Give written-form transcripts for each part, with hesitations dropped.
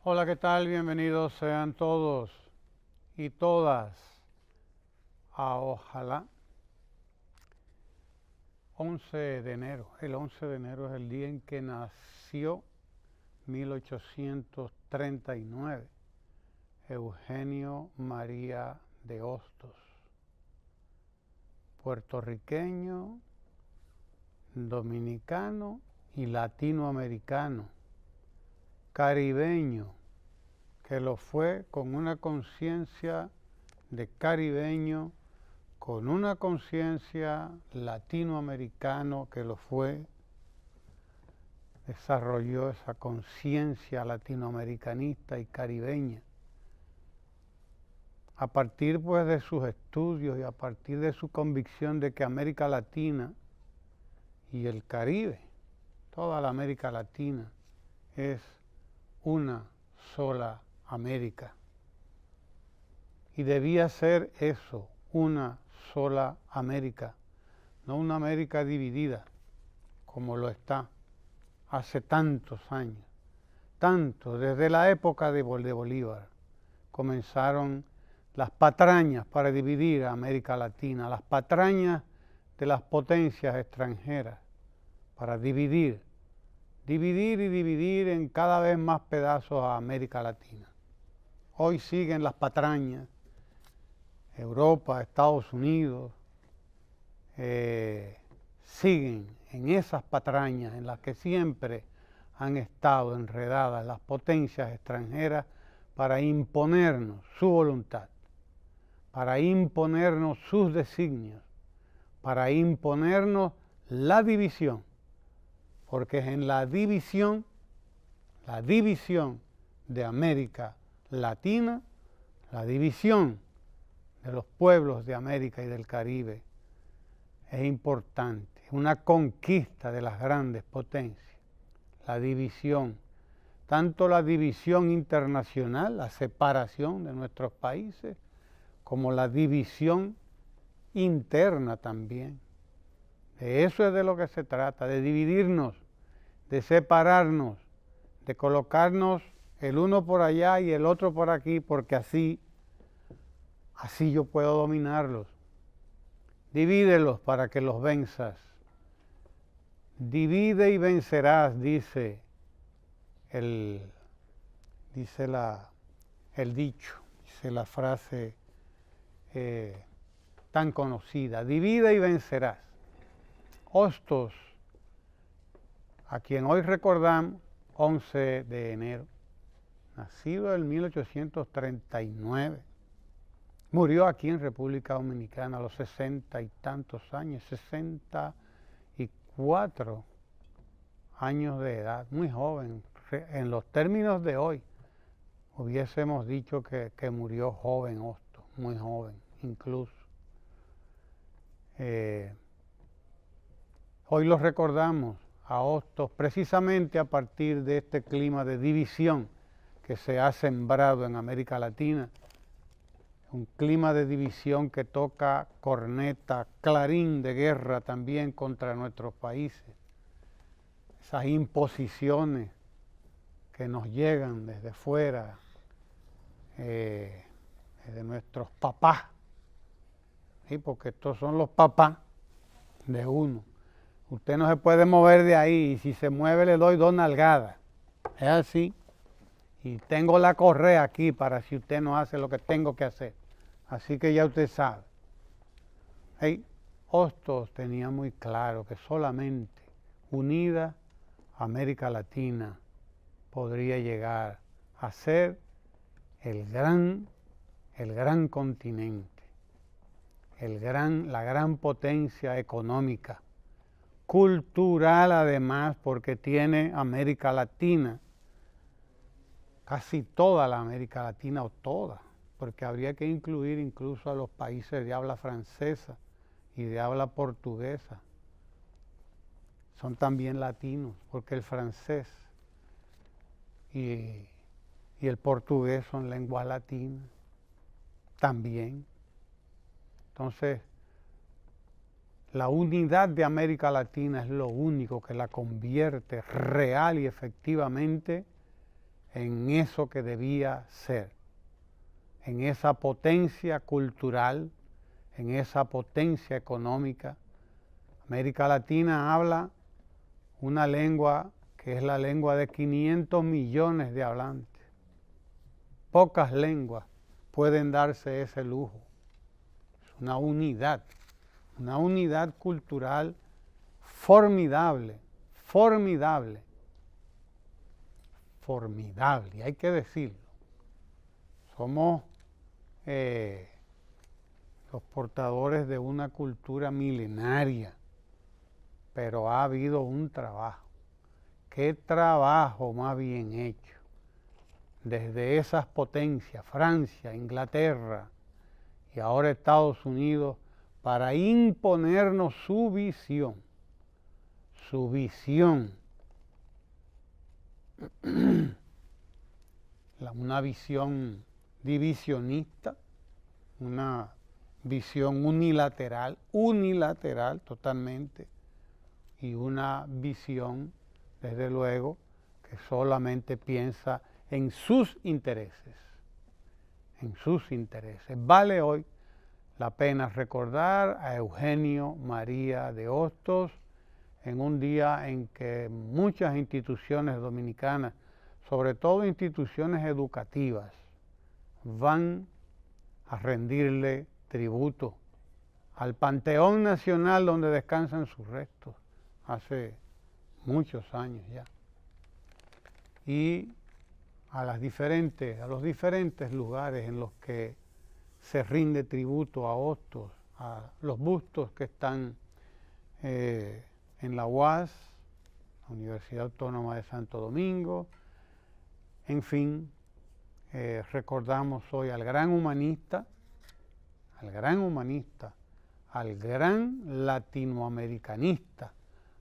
Hola, ¿qué tal? Bienvenidos sean todos y todas a Ojalá. 11 de enero. El 11 de enero es el día en que nació 1839 Eugenio María de Hostos, puertorriqueño, dominicano y latinoamericano, caribeño, que lo fue con una conciencia de caribeño, con una conciencia latinoamericano que lo fue, desarrolló esa conciencia latinoamericanista y caribeña. A partir pues de sus estudios y a partir de su convicción de que América Latina y el Caribe, toda la América Latina, es una sola América. Y debía ser eso, una sola América, no una América dividida, como lo está hace tantos años. Tanto, desde la época de Bolívar, comenzaron las patrañas para dividir a América Latina, las patrañas de las potencias extranjeras para dividir y dividir en cada vez más pedazos a América Latina. Hoy siguen las patrañas, Europa, Estados Unidos, siguen en esas patrañas en las que siempre han estado enredadas las potencias extranjeras para imponernos su voluntad, para imponernos sus designios, para imponernos la división, porque es en la división de América Latina, la división de los pueblos de América y del Caribe, es importante, una conquista de las grandes potencias, la división, tanto la división internacional, la separación de nuestros países, como la división interna también. De eso es de lo que se trata, de dividirnos, de separarnos, de colocarnos el uno por allá y el otro por aquí, porque así yo puedo dominarlos. Divídelos para que los venzas. Divide y vencerás, dice el dicho, dice la frase tan conocida. Divide y vencerás. Hostos, a quien hoy recordamos, 11 de enero, nacido en 1839. Murió aquí en República Dominicana a los 60 y tantos años, 64 años de edad, muy joven. En los términos de hoy, hubiésemos dicho que murió joven Hostos, muy joven incluso. Hoy los recordamos a Hostos precisamente a partir de este clima de división que se ha sembrado en América Latina. Un clima de división que toca corneta, clarín de guerra también contra nuestros países. Esas imposiciones que nos llegan desde fuera, desde nuestros papás, ¿sí? Porque estos son los papás de uno. Usted no se puede mover de ahí y si se mueve le doy 2 nalgadas. Es así. Y tengo la correa aquí para si usted no hace lo que tengo que hacer. Así que ya usted sabe. Hostos tenía muy claro que solamente unida América Latina podría llegar a ser el gran continente, la gran potencia económica, cultural además, porque tiene América Latina, casi toda la América Latina o toda, porque habría que incluir incluso a los países de habla francesa y de habla portuguesa. Son también latinos, porque el francés y el portugués son lenguas latinas también. Entonces, la unidad de América Latina es lo único que la convierte real y efectivamente en eso que debía ser, en esa potencia cultural, en esa potencia económica. América Latina habla una lengua que es la lengua de 500 millones de hablantes. Pocas lenguas pueden darse ese lujo. Es una unidad cultural formidable, formidable, formidable, hay que decirlo. Somos los portadores de una cultura milenaria, pero ha habido un trabajo. ¿Qué trabajo más bien hecho? Desde esas potencias, Francia, Inglaterra y ahora Estados Unidos, para imponernos su visión, una visión divisionista, una visión unilateral totalmente, y una visión, desde luego, que solamente piensa en sus intereses, Vale hoy la pena recordar a Eugenio María de Hostos en un día en que muchas instituciones dominicanas, sobre todo instituciones educativas, van a rendirle tributo al Panteón Nacional donde descansan sus restos hace muchos años ya, y a los diferentes lugares en los que se rinde tributo a Hostos, a los bustos que están en la UAS, la Universidad Autónoma de Santo Domingo. En fin, recordamos hoy al gran humanista, al gran latinoamericanista,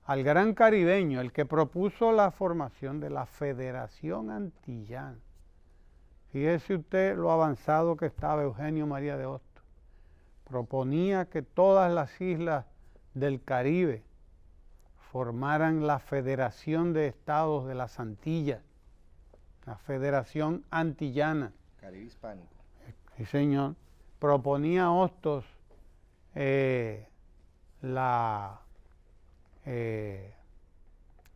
al gran caribeño, el que propuso la formación de la Federación Antillana. Fíjese usted lo avanzado que estaba Eugenio María de Hostos. Proponía que todas las islas del Caribe formaran la Federación de Estados de las Antillas, la Federación Antillana. Caribe Hispánico. Sí, señor. Proponía Hostos la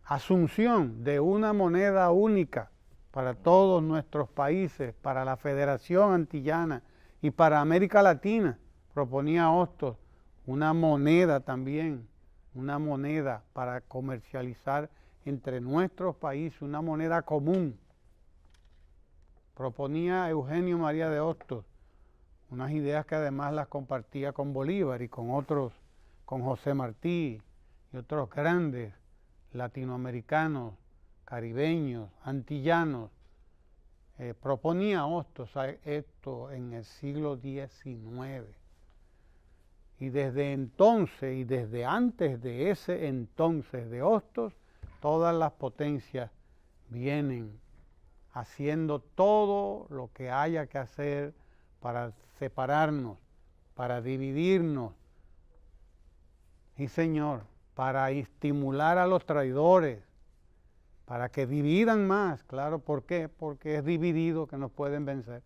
asunción de una moneda única para todos nuestros países, para la Federación Antillana y para América Latina. Proponía Hostos una moneda también, una moneda para comercializar entre nuestros países, una moneda común. Proponía Eugenio María de Hostos unas ideas que además las compartía con Bolívar y con otros, con José Martí y otros grandes latinoamericanos, caribeños, antillanos. Proponía Hostos esto en el siglo XIX. Y desde entonces y desde antes de ese entonces de Hostos, todas las potencias vienen haciendo todo lo que haya que hacer para separarnos, para dividirnos. Sí, señor, para estimular a los traidores, para que dividan más. Claro, ¿por qué? Porque es dividido que nos pueden vencer.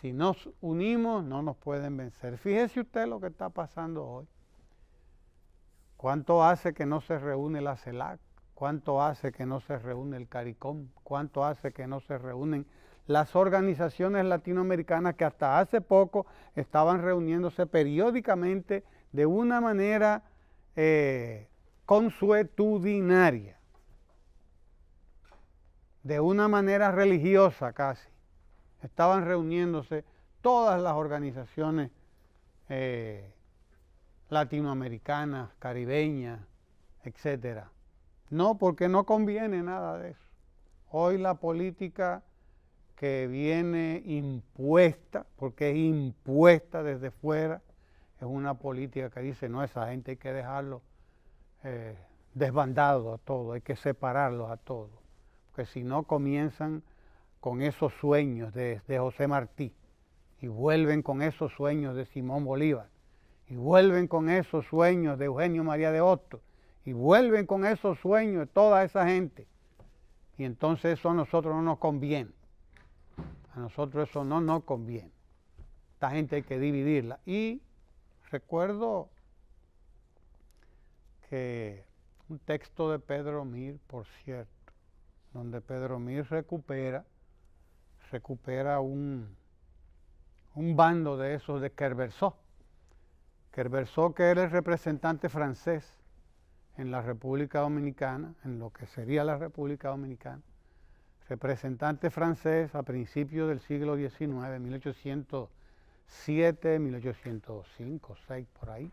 Si nos unimos, no nos pueden vencer. Fíjese usted lo que está pasando hoy. ¿Cuánto hace que no se reúne la CELAC? ¿Cuánto hace que no se reúne el CARICOM? ¿Cuánto hace que no se reúnen las organizaciones latinoamericanas que hasta hace poco estaban reuniéndose periódicamente de una manera consuetudinaria, de una manera religiosa casi? Estaban reuniéndose todas las organizaciones latinoamericanas, caribeñas, etcétera. No, porque no conviene nada de eso. Hoy la política que viene impuesta, porque es impuesta desde fuera, es una política que dice, no, esa gente hay que dejarlo desbandado a todo, hay que separarlos a todos, porque si no comienzan con esos sueños de José Martí, y vuelven con esos sueños de Simón Bolívar, y vuelven con esos sueños de Eugenio María de Hostos, y vuelven con esos sueños de toda esa gente Y entonces eso a nosotros no nos conviene. A nosotros eso no nos conviene. Esta gente hay que dividirla. Y recuerdo que un texto de Pedro Mir, por cierto, donde Pedro Mir recupera un bando de esos de Kerverso. Kerverso, que era el representante francés en la República Dominicana, en lo que sería la República Dominicana, representante francés a principios del siglo XIX, 1807, 1805, 6, por ahí.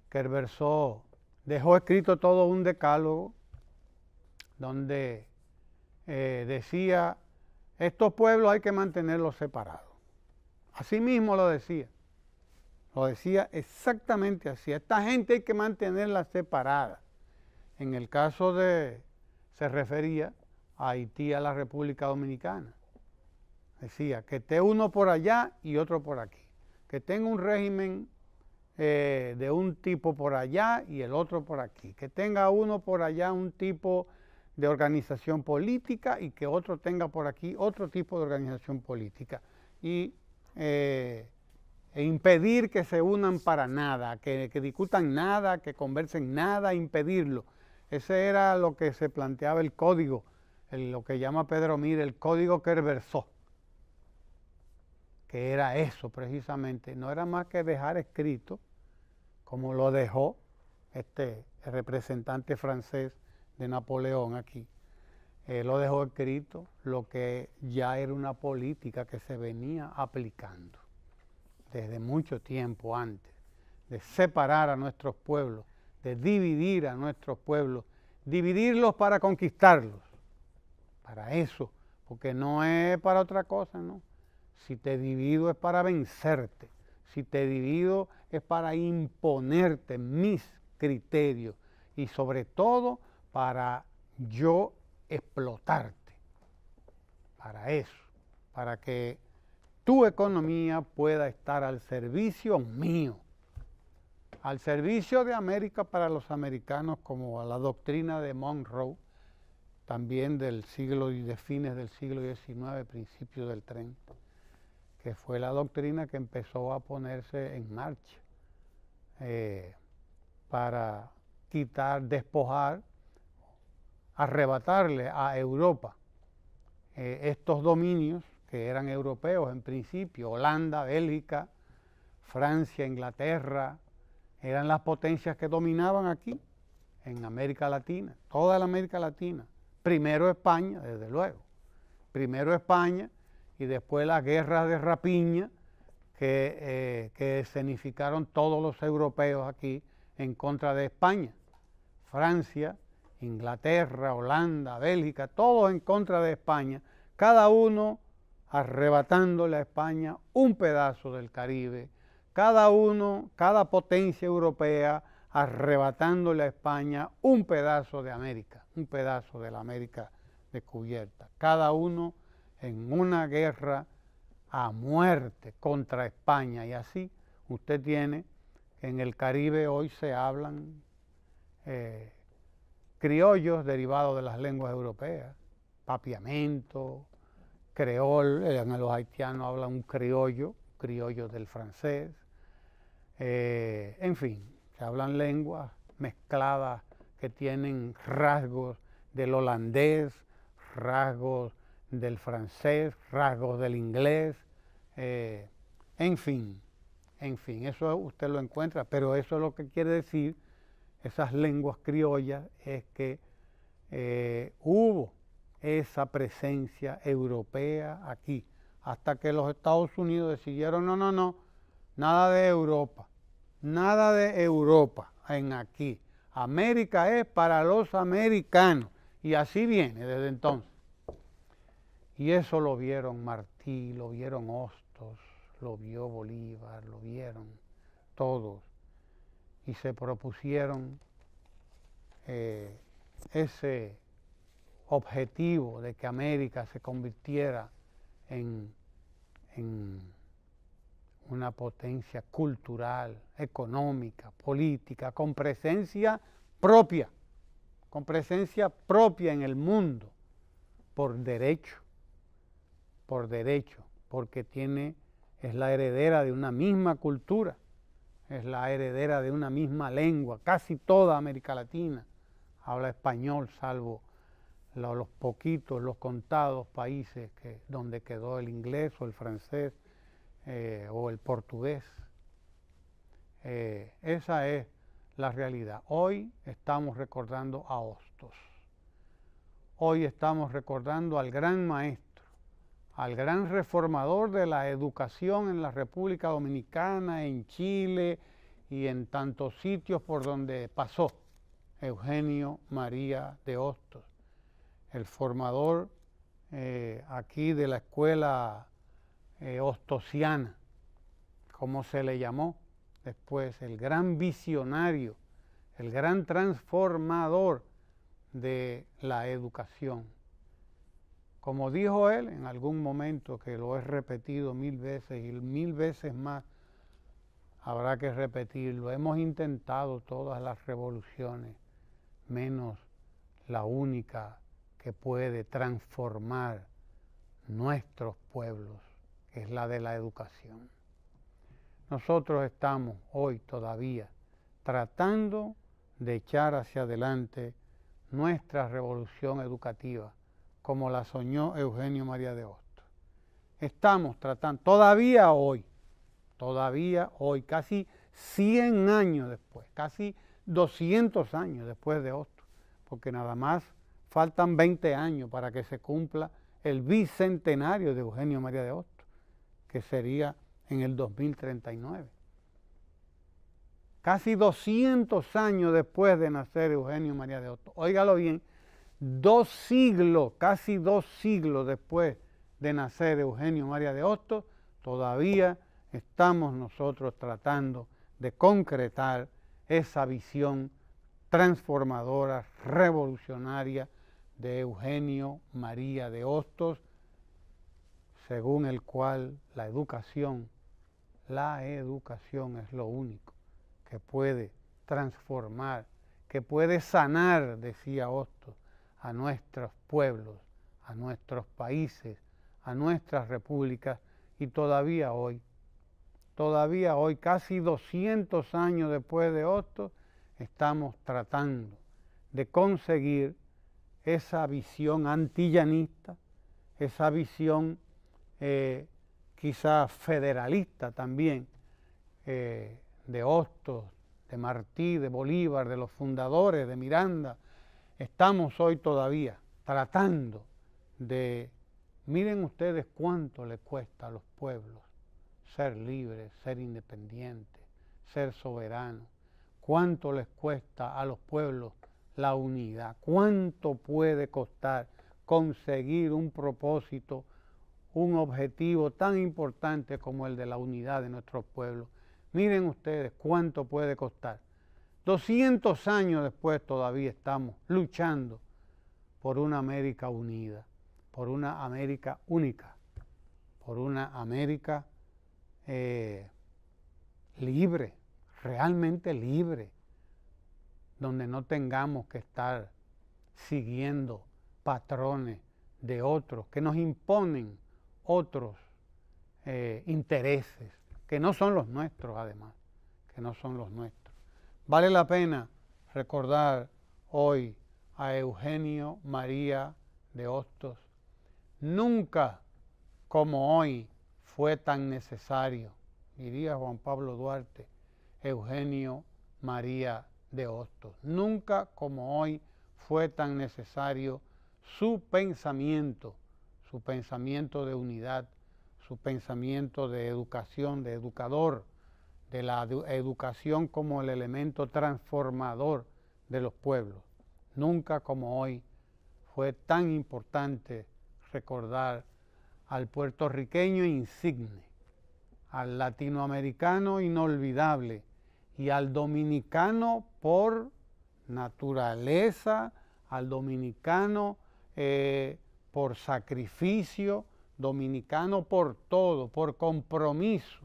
Kerverso dejó escrito todo un decálogo donde decía, estos pueblos hay que mantenerlos separados. Así mismo lo decía exactamente así. Esta gente hay que mantenerla separada. En el caso se refería a Haití, a la República Dominicana. Decía que esté uno por allá y otro por aquí. Que tenga un régimen de un tipo por allá y el otro por aquí. Que tenga uno por allá un tipo de organización política y que otro tenga por aquí otro tipo de organización política. Y e impedir que se unan para nada, que discutan nada, que conversen nada, impedirlo. Ese era lo que se planteaba el código, lo que llama Pedro Mir, el código Kerverso, que era eso precisamente, no era más que dejar escrito, como lo dejó el representante francés de Napoleón aquí, lo dejó escrito lo que ya era una política que se venía aplicando desde mucho tiempo antes, de separar a nuestros pueblos, de dividir a nuestros pueblos, dividirlos para conquistarlos, para eso, porque no es para otra cosa, ¿no? Si te divido es para vencerte, si te divido es para imponerte mis criterios y sobre todo para yo explotarte, para eso, para que tu economía pueda estar al servicio mío, al servicio de América para los americanos, como a la doctrina de Monroe, también del siglo y de fines del siglo XIX, principios del 30, que fue la doctrina que empezó a ponerse en marcha para quitar, despojar, arrebatarle a Europa estos dominios que eran europeos en principio. Holanda, Bélgica, Francia, Inglaterra, eran las potencias que dominaban aquí, en América Latina, toda la América Latina. Primero España, desde luego. Primero España y después las guerras de rapiña que escenificaron todos los europeos aquí en contra de España. Francia, Inglaterra, Holanda, Bélgica, todos en contra de España, cada uno arrebatándole a España un pedazo del Caribe, cada potencia europea arrebatándole a España un pedazo de América, un pedazo de la América descubierta, cada uno en una guerra a muerte contra España. Y así usted tiene que en el Caribe hoy se hablan criollos derivados de las lenguas europeas, papiamento, creol, los haitianos hablan un criollo del francés, en fin, se hablan lenguas mezcladas que tienen rasgos del holandés, rasgos del francés, rasgos del inglés, en fin, eso usted lo encuentra, pero eso es lo que quiere decir esas lenguas criollas, es que hubo esa presencia europea aquí, hasta que los Estados Unidos decidieron, no, nada de Europa en aquí. América es para los americanos, y así viene desde entonces. Y eso lo vieron Martí, lo vieron Hostos, lo vio Bolívar, lo vieron todos, y se propusieron ese objetivo de que América se convirtiera en una potencia cultural, económica, política, con presencia propia en el mundo. por derecho, porque es la heredera de una misma cultura, es la heredera de una misma lengua. Casi toda América Latina habla español, salvo los poquitos, los contados países donde quedó el inglés o el francés o el portugués. Esa es la realidad. Hoy estamos recordando a Hostos. Hoy estamos recordando al gran maestro, al gran reformador de la educación en la República Dominicana, en Chile y en tantos sitios por donde pasó, Eugenio María de Hostos, el formador aquí de la escuela hostosiana, como se le llamó después, el gran visionario, el gran transformador de la educación. Como dijo él en algún momento, que lo he repetido 1000 veces y 1000 veces más habrá que repetirlo, hemos intentado todas las revoluciones, menos la única que puede transformar nuestros pueblos, que es la de la educación. Nosotros estamos hoy todavía tratando de echar hacia adelante nuestra revolución educativa, como la soñó Eugenio María de Hostos. Estamos tratando, todavía hoy, casi 100 años después, casi 200 años después de Hostos, porque nada más faltan 20 años para que se cumpla el bicentenario de Eugenio María de Hostos, que sería en el 2039. Casi 200 años después de nacer Eugenio María de Hostos. Óigalo bien, 2 siglos, casi 2 siglos después de nacer Eugenio María de Hostos, todavía estamos nosotros tratando de concretar esa visión transformadora, revolucionaria de Eugenio María de Hostos, según el cual la educación es lo único que puede transformar, que puede sanar, decía Hostos, a nuestros pueblos, a nuestros países, a nuestras repúblicas, y todavía hoy, casi 200 años después de Hostos, estamos tratando de conseguir esa visión antillanista, esa visión quizás federalista también, de Hostos, de Martí, de Bolívar, de los fundadores, de Miranda. Estamos hoy todavía tratando de, miren ustedes cuánto le cuesta a los pueblos ser libres, ser independientes, ser soberanos, cuánto les cuesta a los pueblos la unidad, cuánto puede costar conseguir un propósito, un objetivo tan importante como el de la unidad de nuestros pueblos. Miren ustedes cuánto puede costar. 200 años después todavía estamos luchando por una América unida, por una América única, por una América libre, realmente libre, donde no tengamos que estar siguiendo patrones de otros, que nos imponen otros intereses, que no son los nuestros además, que no son los nuestros. Vale la pena recordar hoy a Eugenio María de Hostos. Nunca como hoy fue tan necesario, diría Juan Pablo Duarte, Eugenio María de Hostos. Nunca como hoy fue tan necesario su pensamiento de unidad, su pensamiento de educación, de educador, de la educación como el elemento transformador de los pueblos. Nunca como hoy fue tan importante recordar al puertorriqueño insigne, al latinoamericano inolvidable y al dominicano por naturaleza, al dominicano por sacrificio, dominicano por todo, por compromiso.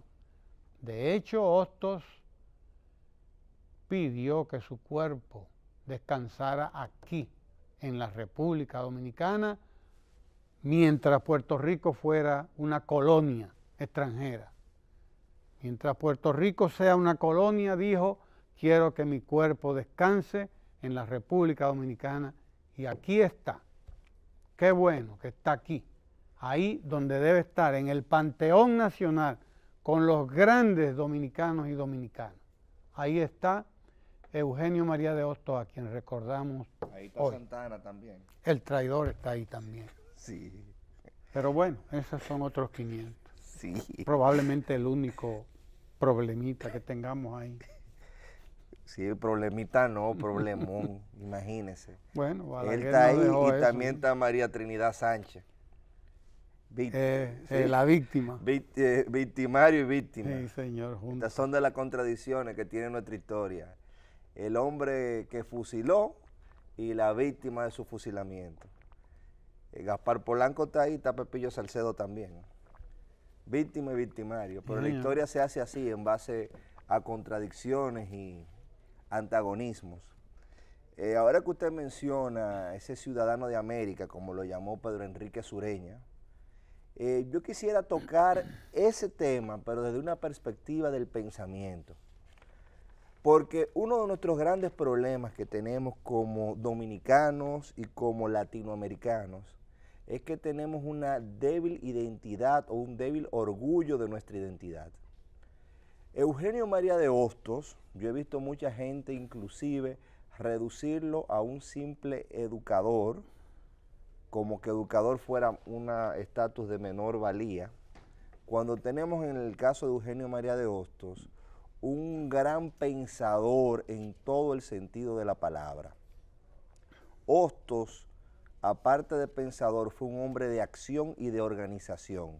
De hecho, Hostos pidió que su cuerpo descansara aquí, en la República Dominicana, mientras Puerto Rico fuera una colonia extranjera. Mientras Puerto Rico sea una colonia, dijo, quiero que mi cuerpo descanse en la República Dominicana, y aquí está. Qué bueno que está aquí, ahí donde debe estar, en el Panteón Nacional, con los grandes dominicanos y dominicanas. Ahí está Eugenio María de Hostos, a quien recordamos Ahí está hoy. Santana también. El traidor está ahí también. Sí. Pero bueno, esos son otros 500. Sí. Probablemente el único problemita que tengamos ahí. Sí, problemita no, problemón, imagínese. Bueno, Él Balaguer está ahí no dejó y eso, también ¿no? está María Trinidad Sánchez. Sí. La víctima. Victimario y víctima. Sí, señor, juntos. Estas son de las contradicciones que tiene nuestra historia. El hombre que fusiló y la víctima de su fusilamiento. Gaspar Polanco está ahí, está Pepillo Salcedo también. Víctima y victimario. Pero la historia se hace así, en base a contradicciones y antagonismos. Ahora que usted menciona ese ciudadano de América, como lo llamó Pedro Enrique Sureña, yo quisiera tocar ese tema, pero desde una perspectiva del pensamiento. Porque uno de nuestros grandes problemas que tenemos como dominicanos y como latinoamericanos es que tenemos una débil identidad o un débil orgullo de nuestra identidad. Eugenio María de Hostos, yo he visto mucha gente inclusive reducirlo a un simple educador, como que educador fuera un estatus de menor valía, cuando tenemos en el caso de Eugenio María de Hostos un gran pensador en todo el sentido de la palabra. Hostos, aparte de pensador, fue un hombre de acción y de organización,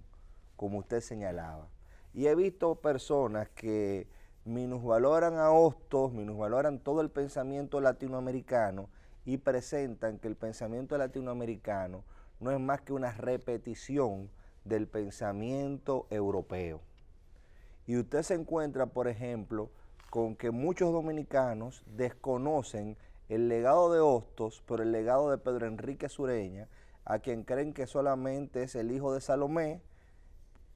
como usted señalaba. Y he visto personas que minusvaloran a Hostos, minusvaloran todo el pensamiento latinoamericano y presentan que el pensamiento latinoamericano no es más que una repetición del pensamiento europeo. Y usted se encuentra, por ejemplo, con que muchos dominicanos desconocen el legado de Hostos, pero el legado de Pedro Enrique Sureña, a quien creen que solamente es el hijo de Salomé,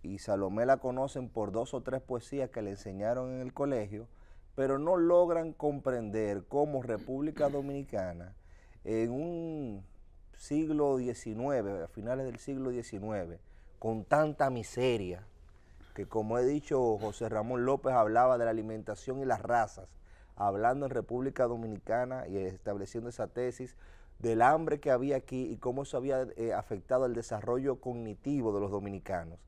y Salomé la conocen por 2 o 3 poesías que le enseñaron en el colegio, pero no logran comprender cómo República Dominicana, en un siglo XIX, a finales del siglo XIX, con tanta miseria, que como he dicho, José Ramón López hablaba de la alimentación y las razas, hablando en República Dominicana y estableciendo esa tesis del hambre que había aquí y cómo eso había afectado el desarrollo cognitivo de los dominicanos.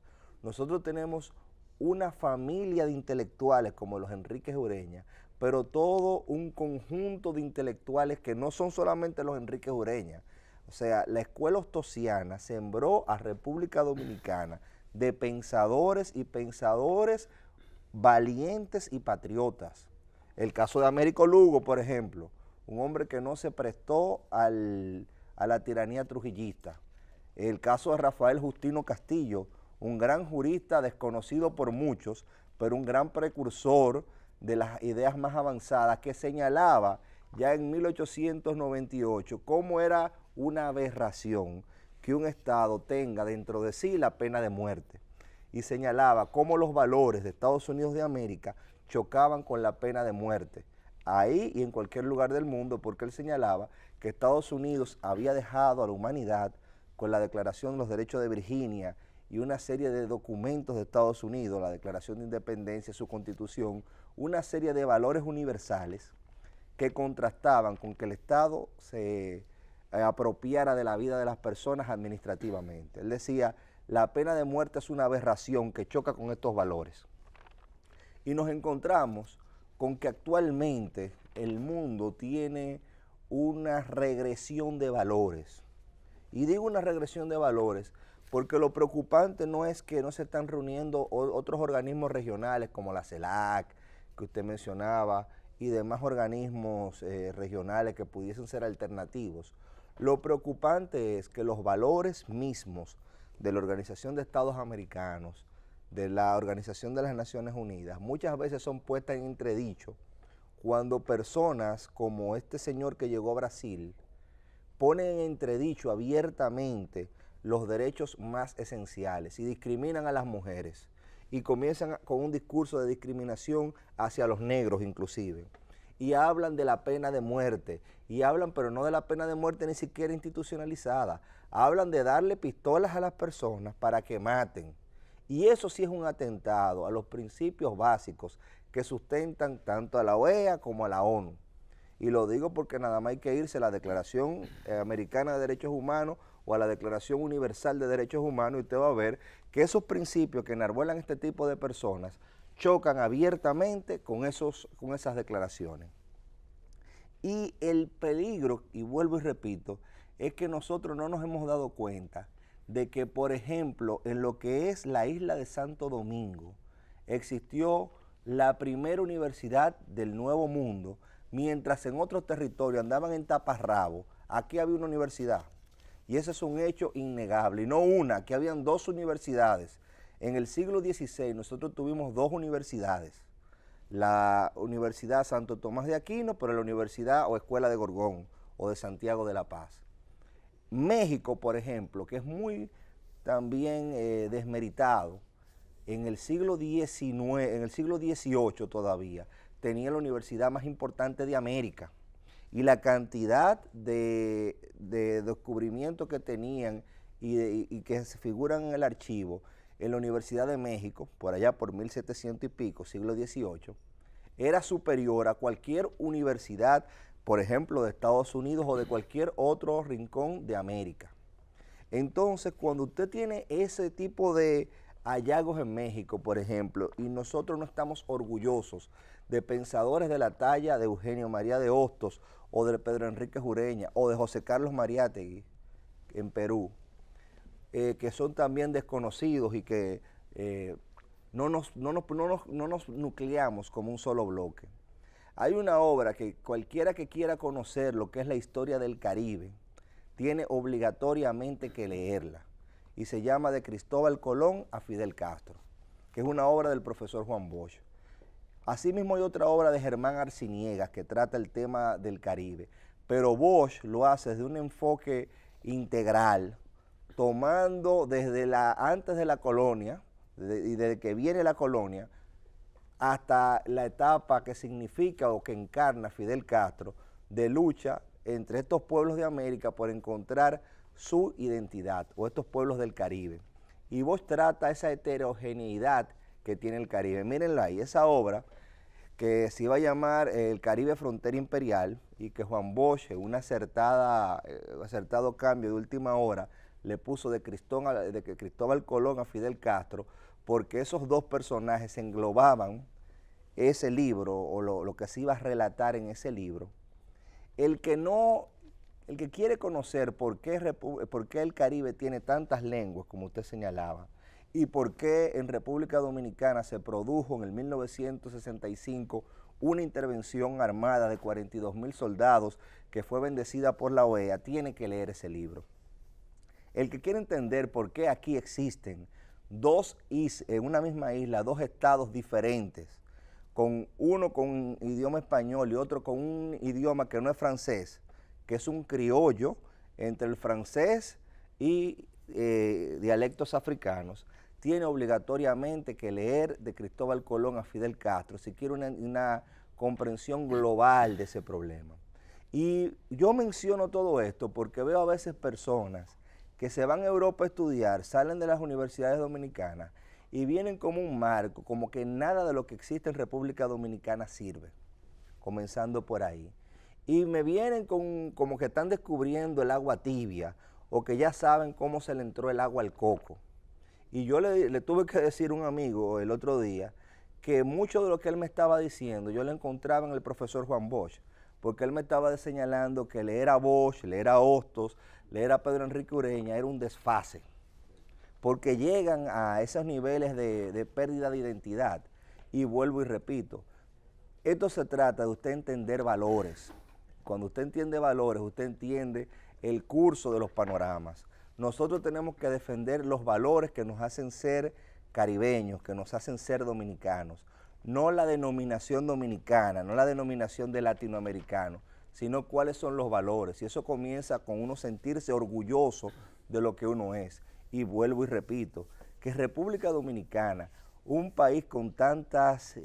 Nosotros tenemos una familia de intelectuales como los Enríquez Ureña, pero todo un conjunto de intelectuales que no son solamente los Enríquez Ureña. O sea, la escuela hostosiana sembró a República Dominicana de pensadores y pensadores valientes y patriotas. El caso de Américo Lugo, por ejemplo, un hombre que no se prestó a la tiranía trujillista. El caso de Rafael Justino Castillo, un gran jurista desconocido por muchos, pero un gran precursor de las ideas más avanzadas, que señalaba ya en 1898 cómo era una aberración que un Estado tenga dentro de sí la pena de muerte. Y señalaba cómo los valores de Estados Unidos de América chocaban con la pena de muerte, ahí y en cualquier lugar del mundo, porque él señalaba que Estados Unidos había dejado a la humanidad con la Declaración de los Derechos de Virginia y una serie de documentos de Estados Unidos, la Declaración de Independencia, su Constitución, una serie de valores universales que contrastaban con que el Estado se apropiara de la vida de las personas administrativamente. Él decía, la pena de muerte es una aberración que choca con estos valores. Y nos encontramos con que actualmente el mundo tiene una regresión de valores. Y digo una regresión de valores porque lo preocupante no es que no se están reuniendo otros organismos regionales como la CELAC, que usted mencionaba, y demás organismos regionales que pudiesen ser alternativos. Lo preocupante es que los valores mismos de la Organización de Estados Americanos, de la Organización de las Naciones Unidas, muchas veces son puestas en entredicho cuando personas como este señor que llegó a Brasil ponen en entredicho abiertamente los derechos más esenciales y discriminan a las mujeres y comienzan con un discurso de discriminación hacia los negros inclusive. Y hablan de la pena de muerte, y hablan, pero no de la pena de muerte ni siquiera institucionalizada, hablan de darle pistolas a las personas para que maten. Y eso sí es un atentado a los principios básicos que sustentan tanto a la OEA como a la ONU. Y lo digo porque nada más hay que irse a la Declaración Americana de Derechos Humanos o a la Declaración Universal de Derechos Humanos y usted va a ver que esos principios que enarbolan este tipo de personas chocan abiertamente con esas declaraciones. Y el peligro, y vuelvo y repito, es que nosotros no nos hemos dado cuenta de que, por ejemplo, en lo que es la isla de Santo Domingo, existió la primera universidad del Nuevo Mundo, mientras en otros territorios andaban en taparrabo, aquí había una universidad. Y ese es un hecho innegable, y no una, aquí habían 2 universidades. En el siglo XVI nosotros tuvimos 2 universidades, la Universidad Santo Tomás de Aquino, pero la Universidad o Escuela de Gorgón o de Santiago de la Paz. México, por ejemplo, que es muy también desmeritado, en el siglo XIX, en el siglo XVIII todavía, tenía la universidad más importante de América. Y la cantidad de descubrimientos que tenían y que se figuran en el archivo en la Universidad de México, por allá por 1700 y pico, siglo XVIII, era superior a cualquier universidad, por ejemplo, de Estados Unidos o de cualquier otro rincón de América. Entonces, cuando usted tiene ese tipo de hallazgos en México, por ejemplo, y nosotros no estamos orgullosos de pensadores de la talla de Eugenio María de Hostos o de Pedro Enrique Ureña o de José Carlos Mariátegui en Perú, que son también desconocidos y que no nos nucleamos como un solo bloque. Hay una obra que cualquiera que quiera conocer lo que es la historia del Caribe tiene obligatoriamente que leerla, y se llama De Cristóbal Colón a Fidel Castro, que es una obra del profesor Juan Bosch. Asimismo hay otra obra de Germán Arciniegas que trata el tema del Caribe, pero Bosch lo hace desde un enfoque integral, tomando desde antes de la colonia, y desde que viene la colonia, hasta la etapa que significa o que encarna Fidel Castro de lucha entre estos pueblos de América por encontrar su identidad, o estos pueblos del Caribe. Y Bosch trata esa heterogeneidad que tiene el Caribe. Mírenla ahí, esa obra que se iba a llamar El Caribe Frontera Imperial, y que Juan Bosch, en un acertado cambio de última hora, le puso de Cristóbal Colón a Fidel Castro, porque esos 2 personajes englobaban ese libro, o lo que se iba a relatar en ese libro. El que quiere conocer por qué el Caribe tiene tantas lenguas, como usted señalaba, y por qué en República Dominicana se produjo en el 1965 una intervención armada de 42,000 soldados que fue bendecida por la OEA, tiene que leer ese libro. El que quiere entender por qué aquí existen en una misma isla, 2 estados diferentes, uno con idioma español y otro con un idioma que no es francés, que es un criollo entre el francés y dialectos africanos, tiene obligatoriamente que leer De Cristóbal Colón a Fidel Castro si quiere una comprensión global de ese problema. Y yo menciono todo esto porque veo a veces personas que se van a Europa a estudiar, salen de las universidades dominicanas y vienen como un marco, como que nada de lo que existe en República Dominicana sirve, comenzando por ahí. Y me vienen como que están descubriendo el agua tibia, o que ya saben cómo se le entró el agua al coco. Y yo le tuve que decir a un amigo el otro día que mucho de lo que él me estaba diciendo yo lo encontraba en el profesor Juan Bosch, porque él me estaba señalando que leer a Bosch, leer a Hostos, leer a Pedro Enrique Ureña era un desfase, porque llegan a esos niveles de pérdida de identidad. Y vuelvo y repito, esto se trata de usted entender valores. Cuando usted entiende valores, usted entiende el curso de los panoramas. Nosotros tenemos que defender los valores que nos hacen ser caribeños, que nos hacen ser dominicanos. No la denominación dominicana, no la denominación de latinoamericano, sino cuáles son los valores. Y eso comienza con uno sentirse orgulloso de lo que uno es. Y vuelvo y repito, que República Dominicana, un país con tantas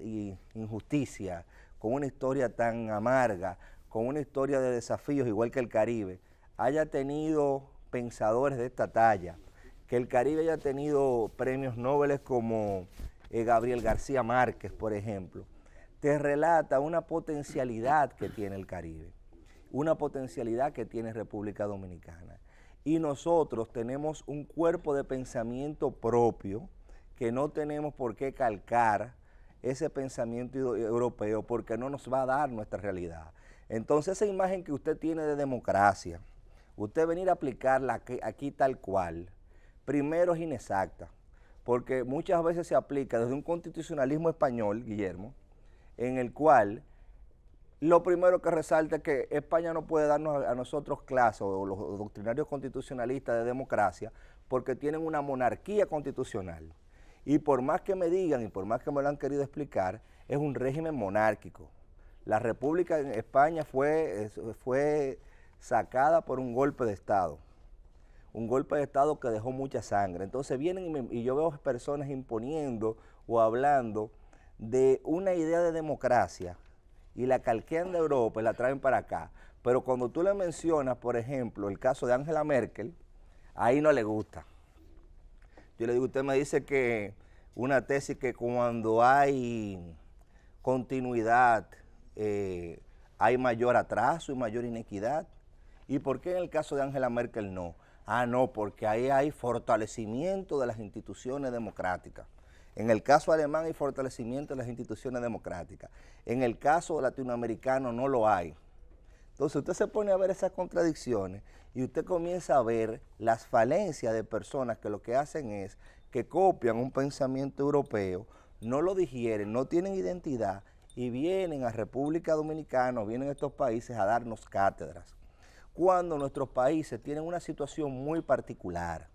injusticias, con una historia tan amarga, con una historia de desafíos igual que el Caribe, haya tenido pensadores de esta talla, que el Caribe haya tenido premios Nobel como Gabriel García Márquez, por ejemplo, te relata una potencialidad que tiene el Caribe, una potencialidad que tiene República Dominicana. Y nosotros tenemos un cuerpo de pensamiento propio que no tenemos por qué calcar ese pensamiento europeo porque no nos va a dar nuestra realidad. Entonces esa imagen que usted tiene de democracia, usted venir a aplicarla aquí tal cual, primero es inexacta, porque muchas veces se aplica desde un constitucionalismo español, Guillermo, en el cual lo primero que resalta es que España no puede darnos a nosotros clases, o los doctrinarios constitucionalistas de democracia, porque tienen una monarquía constitucional. Y por más que me digan, y por más que me lo han querido explicar, es un régimen monárquico. La República en España fue sacada por un golpe de Estado que dejó mucha sangre. Entonces vienen y yo veo personas imponiendo o hablando de una idea de democracia y la calquean de Europa y la traen para acá. Pero cuando tú le mencionas, por ejemplo, el caso de Angela Merkel, ahí no le gusta. Yo le digo, usted me dice que una tesis que cuando hay continuidad hay mayor atraso y mayor inequidad. ¿Y por qué en el caso de Angela Merkel no? Ah, no, porque ahí hay fortalecimiento de las instituciones democráticas. En el caso alemán hay fortalecimiento de las instituciones democráticas. En el caso latinoamericano no lo hay. Entonces usted se pone a ver esas contradicciones y usted comienza a ver las falencias de personas que lo que hacen es que copian un pensamiento europeo, no lo digieren, no tienen identidad y vienen a República Dominicana o vienen a estos países a darnos cátedras. Cuando nuestros países tienen una situación muy particular.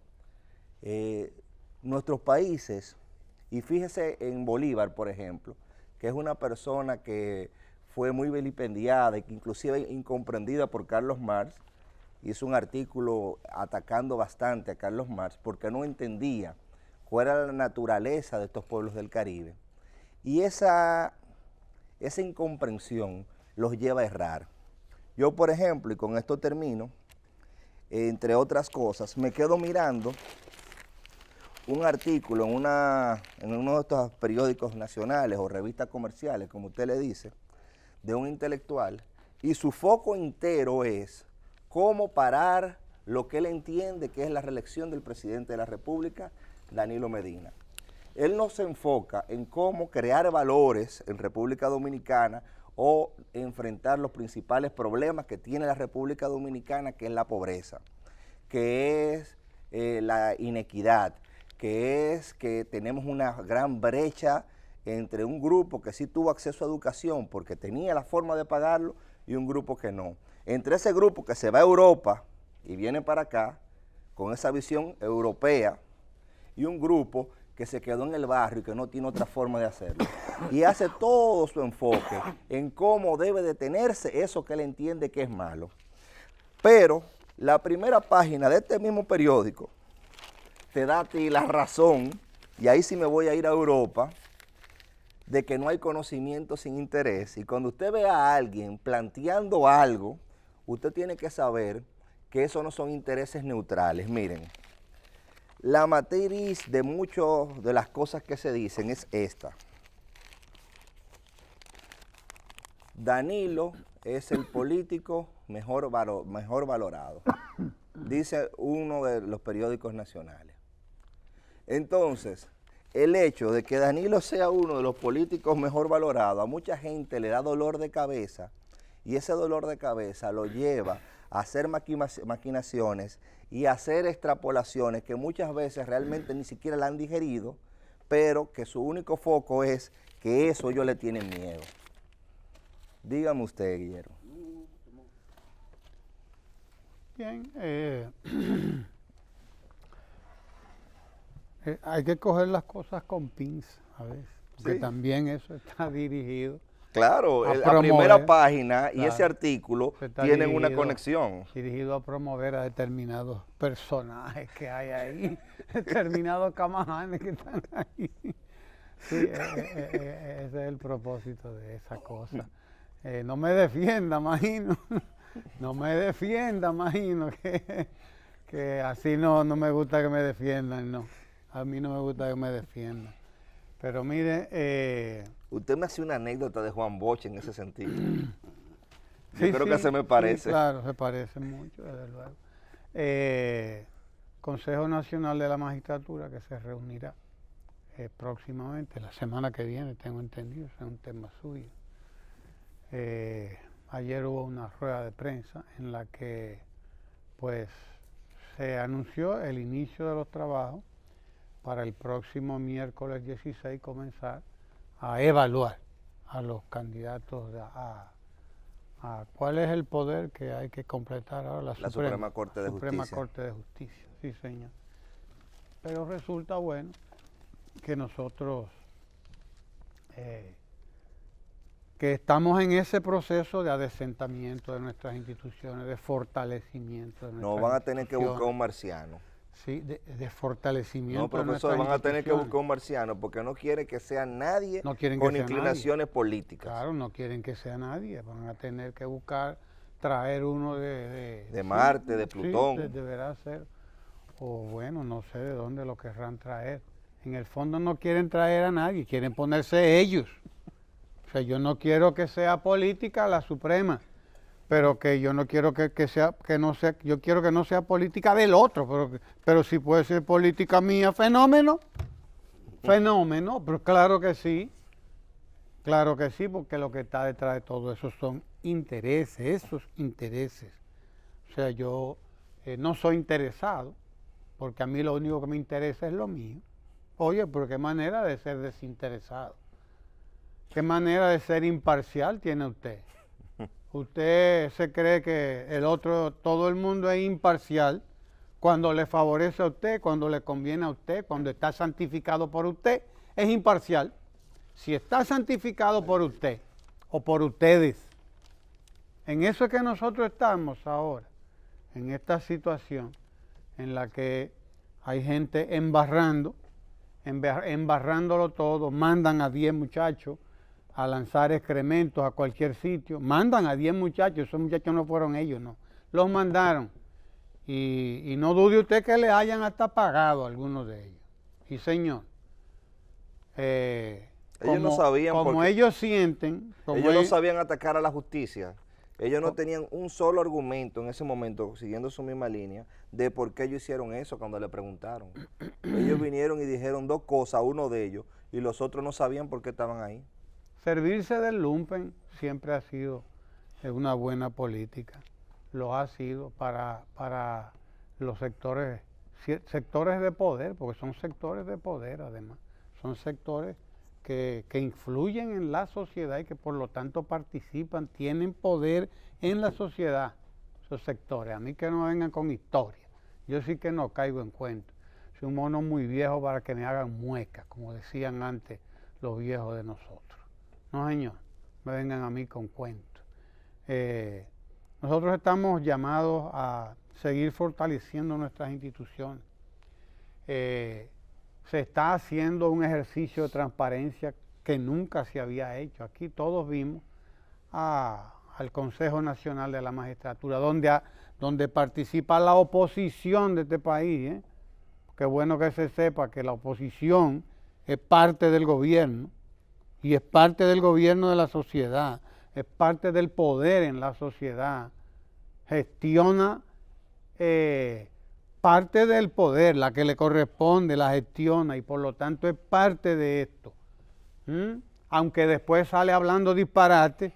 Nuestros países, y fíjese en Bolívar, por ejemplo, que es una persona que fue muy vilipendiada y que inclusive incomprendida por Carlos Marx, hizo un artículo atacando bastante a Carlos Marx porque no entendía cuál era la naturaleza de estos pueblos del Caribe. Y esa incomprensión los lleva a errar. Yo, por ejemplo, y con esto termino, entre otras cosas, me quedo mirando un artículo en uno de estos periódicos nacionales o revistas comerciales, como usted le dice, de un intelectual, y su foco entero es cómo parar lo que él entiende que es la reelección del presidente de la República, Danilo Medina. Él no se enfoca en cómo crear valores en República Dominicana o enfrentar los principales problemas que tiene la República Dominicana, que es la pobreza, que es la inequidad, que es que tenemos una gran brecha entre un grupo que sí tuvo acceso a educación porque tenía la forma de pagarlo y un grupo que no. Entre ese grupo que se va a Europa y viene para acá con esa visión europea y un grupo que se quedó en el barrio y que no tiene otra forma de hacerlo. Y hace todo su enfoque en cómo debe detenerse eso que él entiende que es malo. Pero la primera página de este mismo periódico te da a ti la razón, y ahí sí me voy a ir a Europa, de que no hay conocimiento sin interés. Y cuando usted ve a alguien planteando algo, usted tiene que saber que eso no son intereses neutrales. Miren, la matriz de muchas de las cosas que se dicen es esta. Danilo es el político mejor valorado, dice uno de los periódicos nacionales. Entonces, el hecho de que Danilo sea uno de los políticos mejor valorados, a mucha gente le da dolor de cabeza, y ese dolor de cabeza lo lleva a hacer maquinaciones y a hacer extrapolaciones que muchas veces realmente ni siquiera la han digerido, pero que su único foco es que eso ellos le tienen miedo. Dígame usted, Guillermo. Bien, hay que coger las cosas con pinzas a veces, porque Sí. también eso está dirigido Claro, a la promover, primera página y claro, ese artículo está tienen una conexión. dirigido a promover a determinados personajes que hay ahí, determinados camajanes que están ahí. Sí, ese es el propósito de esa cosa. No me defienda, imagino. No me defienda, imagino que así no me gusta que me defiendan, no. A mí no me gusta que me defiendan. Pero mire... Usted me hace una anécdota de Juan Bosch en ese sentido. Yo sí, creo sí, que se me parece. Sí, claro, se parece mucho, desde luego. Consejo Nacional de la Magistratura que se reunirá próximamente, la semana que viene, tengo entendido, es un tema suyo. Ayer hubo una rueda de prensa en la que pues se anunció el inicio de los trabajos para el próximo miércoles 16 comenzar a evaluar a los candidatos a cuál es el poder que hay que completar ahora, la Suprema Corte de Justicia. Corte de Justicia, sí señor. Pero resulta bueno que nosotros que estamos en ese proceso de adesentamiento de nuestras instituciones, de fortalecimiento de nuestras No van a tener que buscar un marciano. Sí, de fortalecimiento. No, profesor, van a tener que buscar un marciano porque no quieren que sea nadie con inclinaciones políticas. Claro, no quieren que sea nadie, van a tener que buscar traer uno de Marte, de Plutón. Sí, deberá ser, o bueno, no sé de dónde lo querrán traer. En el fondo no quieren traer a nadie, quieren ponerse ellos. O sea, yo no quiero que sea política la Suprema, pero que yo no quiero yo quiero que no sea política del otro, pero si puede ser política mía, fenómeno, pero claro que sí, porque lo que está detrás de todo eso son intereses, esos intereses. O sea, yo no soy interesado, porque a mí lo único que me interesa es lo mío. Oye, pero qué manera de ser desinteresado, qué manera de ser imparcial tiene usted. Usted se cree que todo el mundo es imparcial cuando le favorece a usted, cuando le conviene a usted, cuando está santificado por usted, es imparcial. Si está santificado por usted o por ustedes, en eso es que nosotros estamos ahora, en esta situación en la que hay gente embarrándolo todo, mandan a 10 muchachos a lanzar excrementos a cualquier sitio, mandan a 10 muchachos, esos muchachos no fueron ellos, no, los mandaron, y no dude usted que le hayan hasta pagado a algunos de ellos, sí señor. Ellos no sabían como ellos sienten, ellos no sabían atacar a la justicia, ellos no tenían un solo argumento en ese momento, siguiendo su misma línea, de por qué ellos hicieron eso cuando le preguntaron. Ellos vinieron y dijeron dos cosas, uno de ellos, y los otros no sabían por qué estaban ahí. Servirse del lumpen siempre ha sido una buena política, lo ha sido para los sectores de poder, porque son sectores de poder además, son sectores que influyen en la sociedad y que por lo tanto participan, tienen poder en la sociedad, esos sectores. A mí que no vengan con historia, yo sí que no caigo en cuenta, soy un mono muy viejo para que me hagan muecas, como decían antes los viejos de nosotros. No, señor, me vengan a mí con cuentos. Nosotros estamos llamados a seguir fortaleciendo nuestras instituciones. Se está haciendo un ejercicio de transparencia que nunca se había hecho. Aquí todos vimos al Consejo Nacional de la Magistratura, donde participa la oposición de este país. Qué bueno que se sepa que la oposición es parte del gobierno. Y es parte del gobierno de la sociedad, es parte del poder en la sociedad, gestiona parte del poder, la que le corresponde, la gestiona y por lo tanto es parte de esto. Aunque después sale hablando disparate,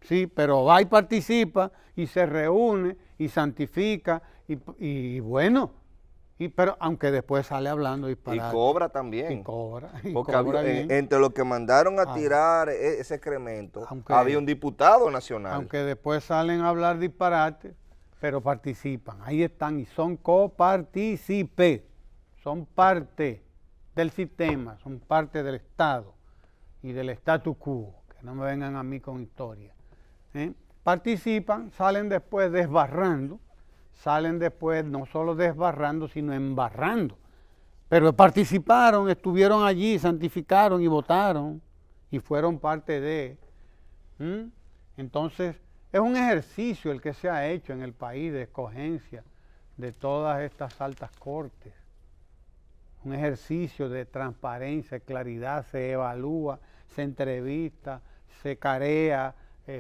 sí, pero va y participa y se reúne y santifica y bueno. Pero aunque después sale hablando disparate. Y cobra también. Y cobra porque entre los que mandaron a tirar ese excremento, había un diputado nacional. Aunque después salen a hablar disparate, pero participan. Ahí están y son copartícipes. Son parte del sistema, son parte del Estado y del statu quo, que no me vengan a mí con historias. Participan, salen después desbarrando, salen después no solo desbarrando, sino embarrando. Pero participaron, estuvieron allí, santificaron y votaron y fueron parte de. Entonces, es un ejercicio el que se ha hecho en el país de escogencia de todas estas altas cortes. Un ejercicio de transparencia, claridad, se evalúa, se entrevista, se carea,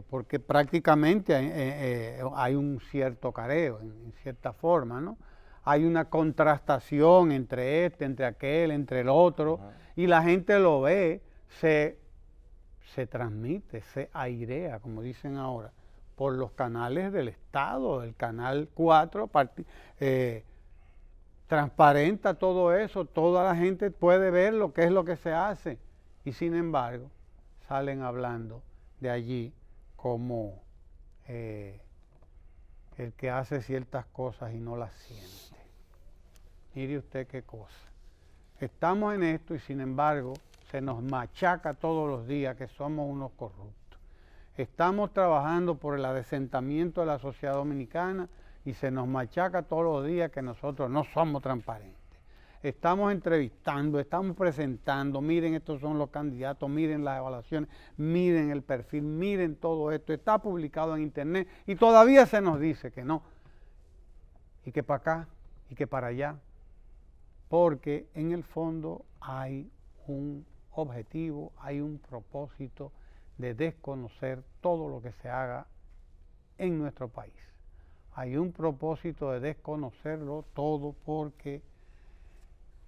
porque prácticamente hay un cierto careo, en cierta forma, ¿no? Hay una contrastación entre entre aquel, entre el otro, y la gente lo ve, se transmite, se airea, como dicen ahora, por los canales del Estado, el Canal 4, transparenta todo eso, toda la gente puede ver lo que es lo que se hace, y sin embargo, salen hablando de allí como el que hace ciertas cosas y no las siente. Mire usted qué cosa. Estamos en esto y sin embargo se nos machaca todos los días que somos unos corruptos. Estamos trabajando por el adesentamiento de la sociedad dominicana y se nos machaca todos los días que nosotros no somos transparentes. Estamos entrevistando, estamos presentando, miren, estos son los candidatos, miren las evaluaciones, miren el perfil, miren todo esto, está publicado en internet y todavía se nos dice que no, y que para acá, y que para allá, porque en el fondo hay un objetivo, hay un propósito de desconocer todo lo que se haga en nuestro país. Hay un propósito de desconocerlo todo porque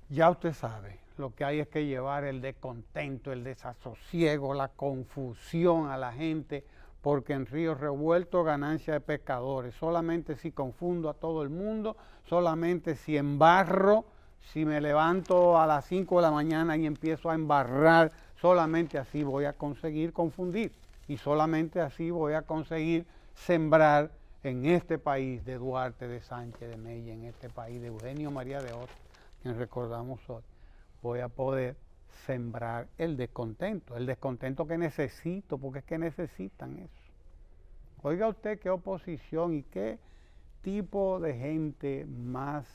ya usted sabe, lo que hay es que llevar el descontento, el desasosiego, la confusión a la gente, porque en río revuelto ganancia de pescadores. Solamente si confundo a todo el mundo, solamente si embarro, si me levanto a las 5 de la mañana y empiezo a embarrar, solamente así voy a conseguir confundir y solamente así voy a conseguir sembrar en este país de Duarte, de Sánchez, de Mella, en este país de Eugenio María de Hostos, quien recordamos hoy, voy a poder sembrar el descontento que necesito, porque es que necesitan eso. Oiga usted qué oposición y qué tipo de gente más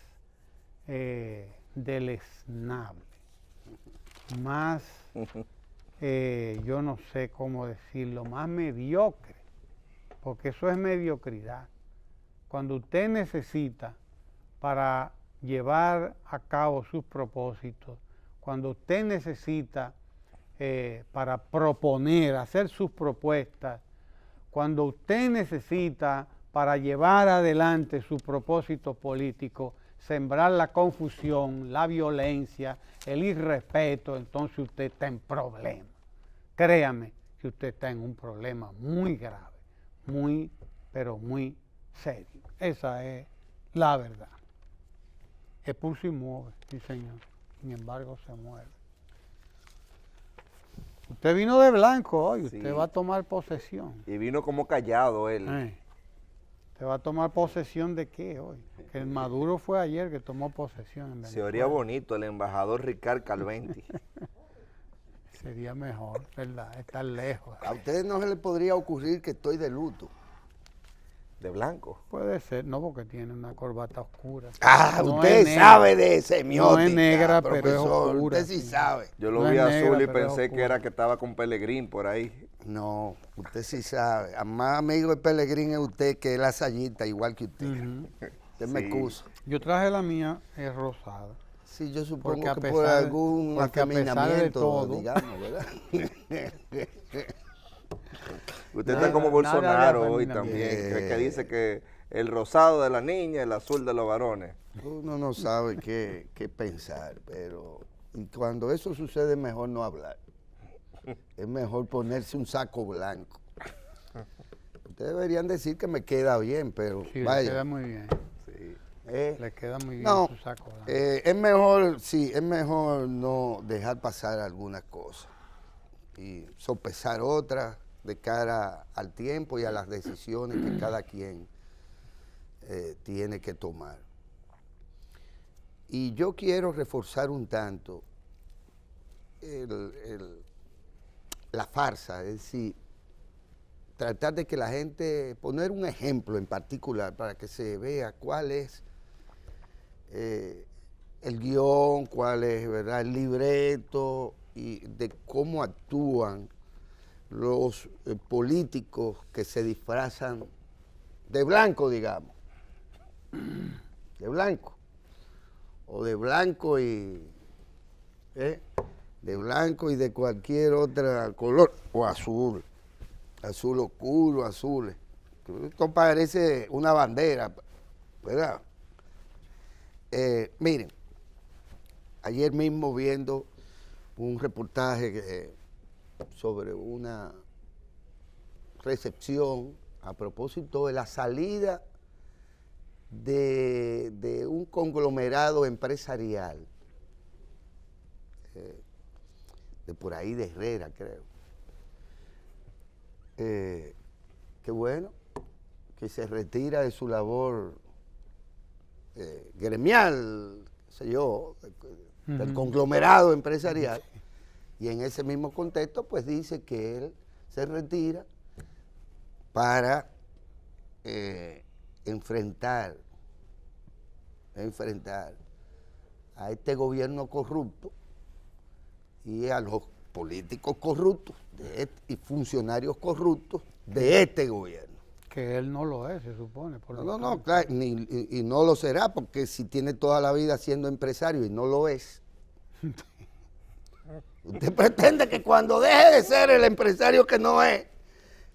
deleznable, más, yo no sé cómo decirlo, más mediocre, porque eso es mediocridad. Cuando usted necesita para llevar a cabo sus propósitos, cuando usted necesita para proponer, hacer sus propuestas, cuando usted necesita para llevar adelante su propósito político, sembrar la confusión, la violencia, el irrespeto, entonces usted está en problema. Créame que usted está en un problema muy grave, muy, pero muy serio. Esa es la verdad. El pulso y mueve, sí señor, sin embargo se mueve. Usted vino de blanco hoy, sí. Usted va a tomar posesión. Y vino como callado él. ¿Usted va a tomar posesión de qué hoy? Que el Maduro fue ayer que tomó posesión en Venezuela. Se oiría bonito el embajador Ricard Calventi. Sería mejor, ¿verdad? Estar lejos. A ustedes no se les podría ocurrir que estoy de luto. ¿De blanco? Puede ser, no, porque tiene una corbata oscura. Ah, no, usted sabe de semiótica, no es negra, profesor, pero es oscura. Usted sí sabe. Yo lo vi azul y pensé que era que estaba con Pelegrín por ahí. No, usted sí sabe. Más amigo de Pelegrín es usted, que es la sayita, igual que usted. Usted me excusa. Yo traje la mía, es rosada. Sí, yo supongo que por algún afeminamiento, digamos, ¿verdad? Usted está como Bolsonaro hoy también, que dice que el rosado de la niña, el azul de los varones. Uno no sabe qué pensar, pero y cuando eso sucede es mejor no hablar. Es mejor ponerse un saco blanco. Ustedes deberían decir que me queda bien, pero sí, vaya. Le queda muy bien. Sí. Le queda muy bien no, su saco blanco. Es mejor, sí, es mejor no dejar pasar algunas cosas y sopesar otras de cara al tiempo y a las decisiones que cada quien tiene que tomar. Y yo quiero reforzar un tanto la farsa, es decir, tratar de que la gente, poner un ejemplo en particular para que se vea cuál es el guión, cuál es, ¿verdad?, el libreto y de cómo actúan los políticos que se disfrazan de blanco, digamos, de blanco, o de blanco y de blanco y de cualquier otro color, o azul, azul oscuro, azules. Esto parece una bandera, ¿verdad? Miren, ayer mismo viendo un reportaje sobre una recepción a propósito de la salida de un conglomerado empresarial, de por ahí de Herrera, creo. Qué bueno que se retira de su labor gremial, qué sé yo, del conglomerado empresarial, y en ese mismo contexto pues dice que él se retira para enfrentar a este gobierno corrupto y a los políticos corruptos y funcionarios corruptos de este gobierno. Que él no lo es, se supone. Por No, claro, y no lo será, porque si tiene toda la vida siendo empresario y no lo es, usted pretende que cuando deje de ser el empresario que no es,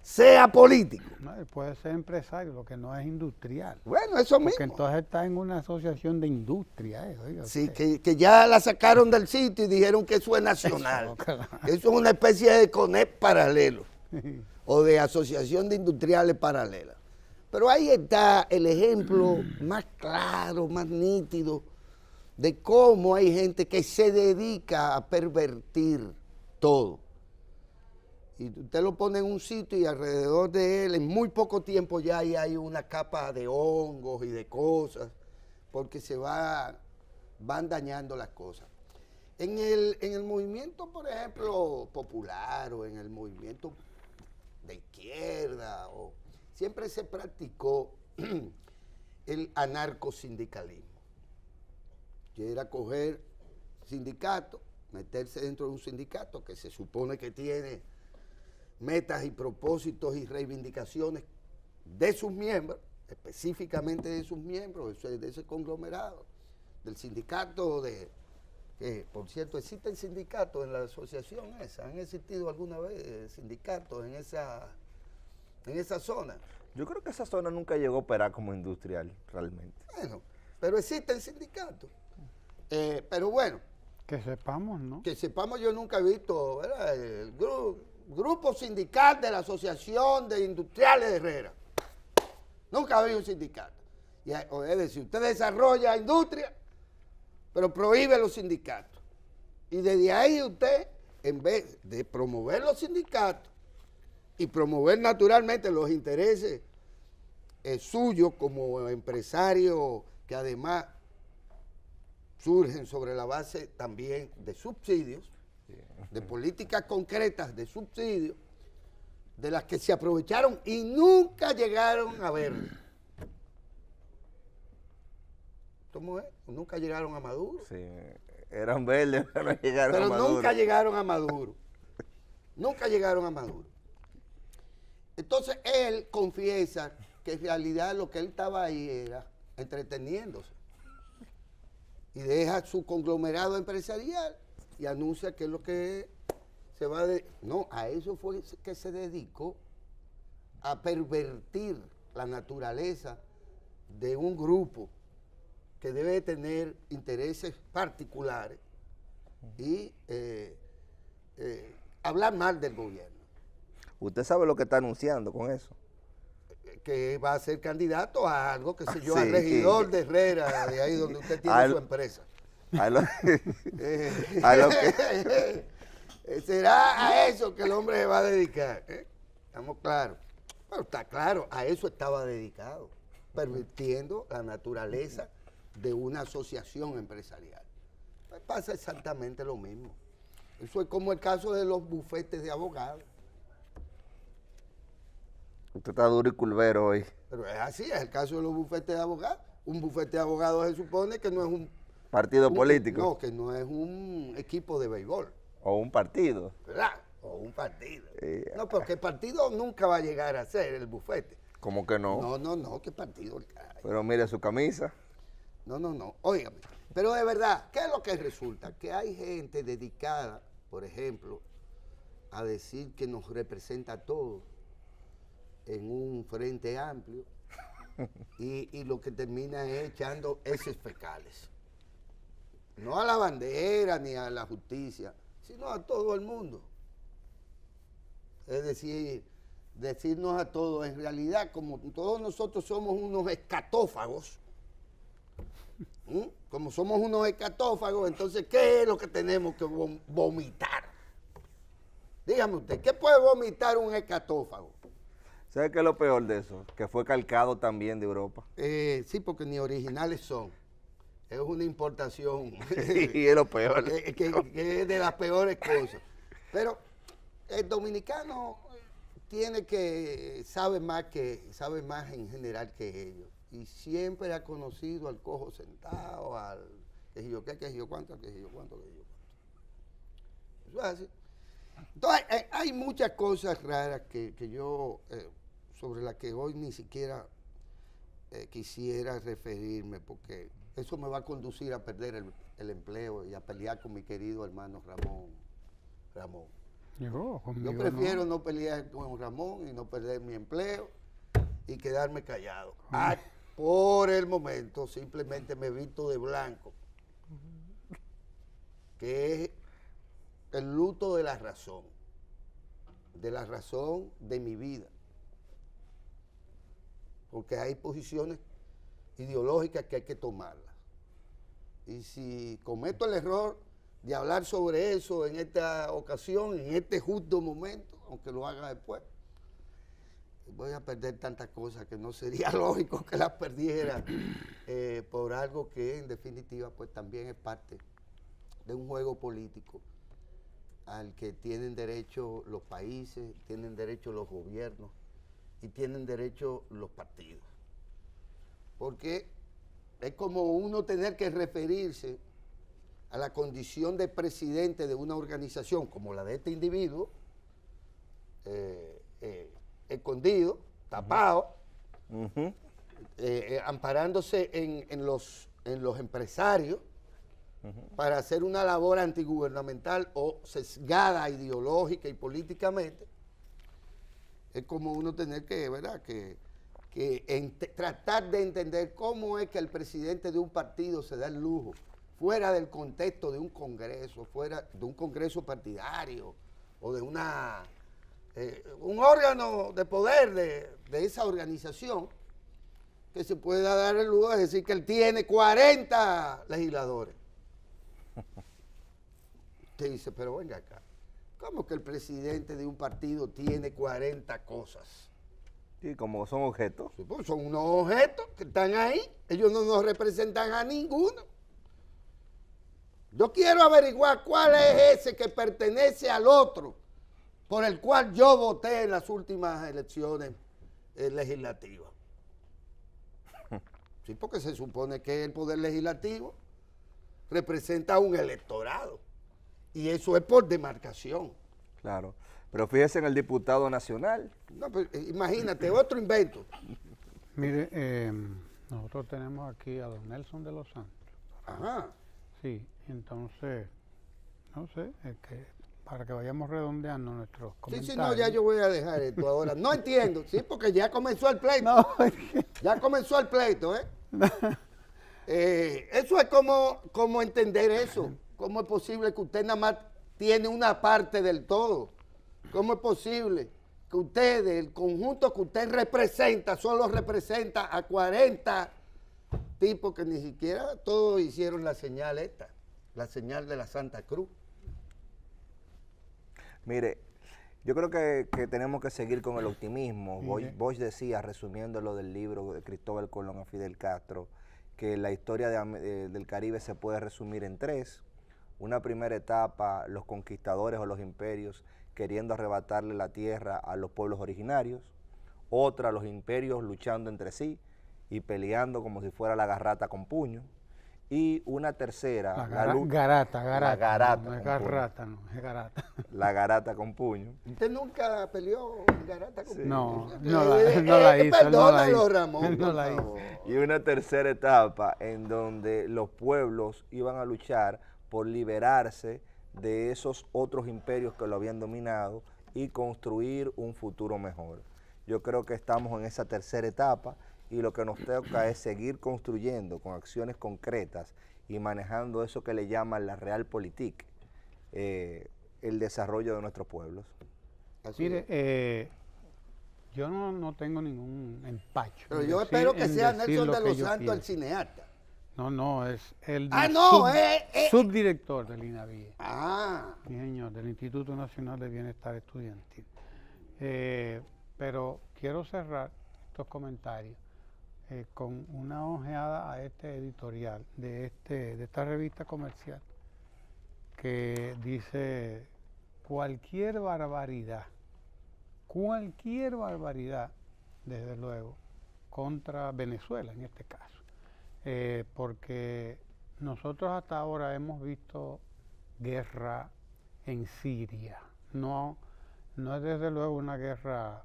sea político. No, él puede ser empresario, lo que no es industrial. Bueno, eso mismo. Porque entonces está en una asociación de industria. Oiga, sí, que ya la sacaron del sitio y dijeron que eso es nacional. Eso, claro. Eso es una especie de CONEP paralelo o de asociación de industriales paralelas. Pero ahí está el ejemplo más claro, más nítido de cómo hay gente que se dedica a pervertir todo. Y usted lo pone en un sitio y alrededor de él en muy poco tiempo ya hay una capa de hongos y de cosas, porque van dañando las cosas. En el movimiento, por ejemplo, popular, o en el movimiento de izquierda, siempre se practicó el anarcosindicalismo, que era coger sindicatos, meterse dentro de un sindicato que se supone que tiene metas y propósitos y reivindicaciones de sus miembros, específicamente de sus miembros, de ese conglomerado, del sindicato que, por cierto, existen sindicatos en la asociación esa. ¿Han existido alguna vez sindicatos en esa zona? Yo creo que esa zona nunca llegó a operar como industrial, realmente. Bueno, pero existen sindicatos. Pero bueno. Que sepamos, ¿no? Que sepamos, yo nunca he visto, ¿verdad?, el grupo sindical de la Asociación de Industriales de Herrera. Nunca ha habido un sindicato. Es decir, usted desarrolla industria, pero prohíbe los sindicatos. Y desde ahí usted, en vez de promover los sindicatos y promover naturalmente los intereses suyos como empresario, que además surgen sobre la base también de subsidios, de políticas concretas de subsidios, de las que se aprovecharon y nunca llegaron a ver. ¿Cómo es? Nunca llegaron a Maduro. Sí, eran verdes, pero no llegaron a Maduro. Pero nunca llegaron a Maduro. Nunca llegaron a Maduro. Entonces él confiesa que en realidad lo que él estaba ahí era entreteniéndose. Y deja su conglomerado empresarial y anuncia que es lo que se va a... No, a eso fue que se dedicó, a pervertir la naturaleza de un grupo que debe tener intereses particulares y hablar mal del gobierno. ¿Usted sabe lo que está anunciando con eso? Que va a ser candidato a algo, que sé yo, Sí, al regidor de Herrera, de ahí donde usted tiene su empresa. Será a eso que el hombre se va a dedicar. Estamos claros. Bueno, está claro, a eso estaba dedicado, pervirtiendo la naturaleza de una asociación empresarial. Pues pasa exactamente lo mismo. Eso es como el caso de los bufetes de abogados. Usted está duro y culvero hoy. Pero es así, es el caso de los bufetes de abogados. Un bufete de abogados se supone que no es un... Partido político. No, que no es un equipo de béisbol, O un partido. ¿verdad? O un partido. Eh, No, porque el partido nunca va a llegar a ser el bufete. ¿Cómo que no? No, ¿qué partido? Ay, Pero mire su camisa. no. Óigame, pero de verdad, ¿qué es lo que resulta? Que hay gente dedicada, por ejemplo, a decir que nos representa a todos en un frente amplio y lo que termina es echando heces fecales. No a la bandera ni a la justicia, sino a todo el mundo. Es decir, decirnos a todos, en realidad, como todos nosotros somos unos escatófagos, como somos unos escatófagos, entonces, ¿qué es lo que tenemos que vomitar? Dígame usted, ¿qué puede vomitar un escatófago? ¿Sabe qué es lo peor de eso? Que fue calcado también de Europa. Sí, porque ni originales son. Es una importación. Y es lo peor. que es de las peores cosas. Pero el dominicano sabe más en general que ellos. Y siempre ha conocido al cojo sentado, al que yo qué, que yo cuánto, que yo cuánto, que yo cuánto. Eso es así. Entonces, hay muchas cosas raras que yo, sobre las que hoy ni siquiera quisiera referirme, porque eso me va a conducir a perder el empleo y a pelear con mi querido hermano Ramón. Yo prefiero no pelear con Ramón y no perder mi empleo y quedarme callado. Por el momento simplemente me visto de blanco, que es el luto de la razón de mi vida. Porque hay posiciones ideológicas que hay que tomarlas. Y si cometo el error de hablar sobre eso en esta ocasión, en este justo momento, aunque lo haga después, voy a perder tantas cosas que no sería lógico que las perdiera por algo que en definitiva pues también es parte de un juego político al que tienen derecho los países, tienen derecho los gobiernos y tienen derecho los partidos. Porque es como uno tener que referirse a la condición de presidente de una organización como la de este individuo, escondido, tapado, amparándose en los empresarios para hacer una labor antigubernamental o sesgada ideológica y políticamente. Es como uno tener que, ¿verdad?, tratar de entender cómo es que el presidente de un partido se da el lujo, fuera del contexto de un congreso, fuera de un congreso partidario o de un órgano de poder de esa organización, que se pueda dar el lujo de decir que él tiene 40 legisladores. Usted dice, pero venga acá, ¿cómo que el presidente de un partido tiene 40 cosas? Sí, como son objetos. Sí, pues son unos objetos que están ahí, ellos no nos representan a ninguno. Yo quiero averiguar cuál es ese que pertenece al otro, por el cual yo voté en las últimas elecciones legislativas. Sí, porque se supone que el poder legislativo representa a un electorado. Y eso es por demarcación. Claro. Pero fíjese en el diputado nacional. No, pues, imagínate, otro invento. Mire, nosotros tenemos aquí a don Nelson de los Santos. Ajá. Sí, entonces, no sé, es que para que vayamos redondeando nuestros comentarios. Sí, no, ya yo voy a dejar esto ahora. No entiendo, sí, porque ya comenzó el pleito. No, Ya comenzó el pleito, ¿eh? Eso es como entender eso. ¿Cómo es posible que usted nada más tiene una parte del todo? ¿Cómo es posible que usted, el conjunto que usted representa, solo representa a 40 tipos que ni siquiera todos hicieron la señal esta, la señal de la Santa Cruz? Mire, yo creo que tenemos que seguir con el optimismo. Bosch decía, resumiendo lo del libro de Cristóbal Colón a Fidel Castro, que la historia del Caribe se puede resumir en 3. Una primera etapa, los conquistadores o los imperios queriendo arrebatarle la tierra a los pueblos originarios. Otra, los imperios luchando entre sí y peleando como si fuera la garrata con puño. Y una tercera, garata, la garata no es con puño. garrata, no, es garata. La garata con puño. ¿Usted nunca peleó garata con No, puño? no la hizo, Perdónalo, Ramón, no por la hizo. favor. Y una tercera etapa en donde los pueblos iban a luchar por liberarse de esos otros imperios que lo habían dominado y construir un futuro mejor. Yo creo que estamos en esa tercera etapa y lo que nos toca es seguir construyendo con acciones concretas y manejando eso que le llaman la realpolitik, el desarrollo de nuestros pueblos. Así es. Mire, yo no tengo ningún empacho. Pero en yo decir- espero que en sea decir Nelson lo de que los yo Santos el pienso. cineasta. No, es el subdirector del INAVIE. Ah, Sí, señor, del Instituto Nacional de Bienestar Estudiantil. Pero quiero cerrar estos comentarios con una ojeada a este editorial de esta revista comercial que dice cualquier barbaridad, desde luego, contra Venezuela en este caso. Porque nosotros hasta ahora hemos visto guerra en Siria, no es desde luego una guerra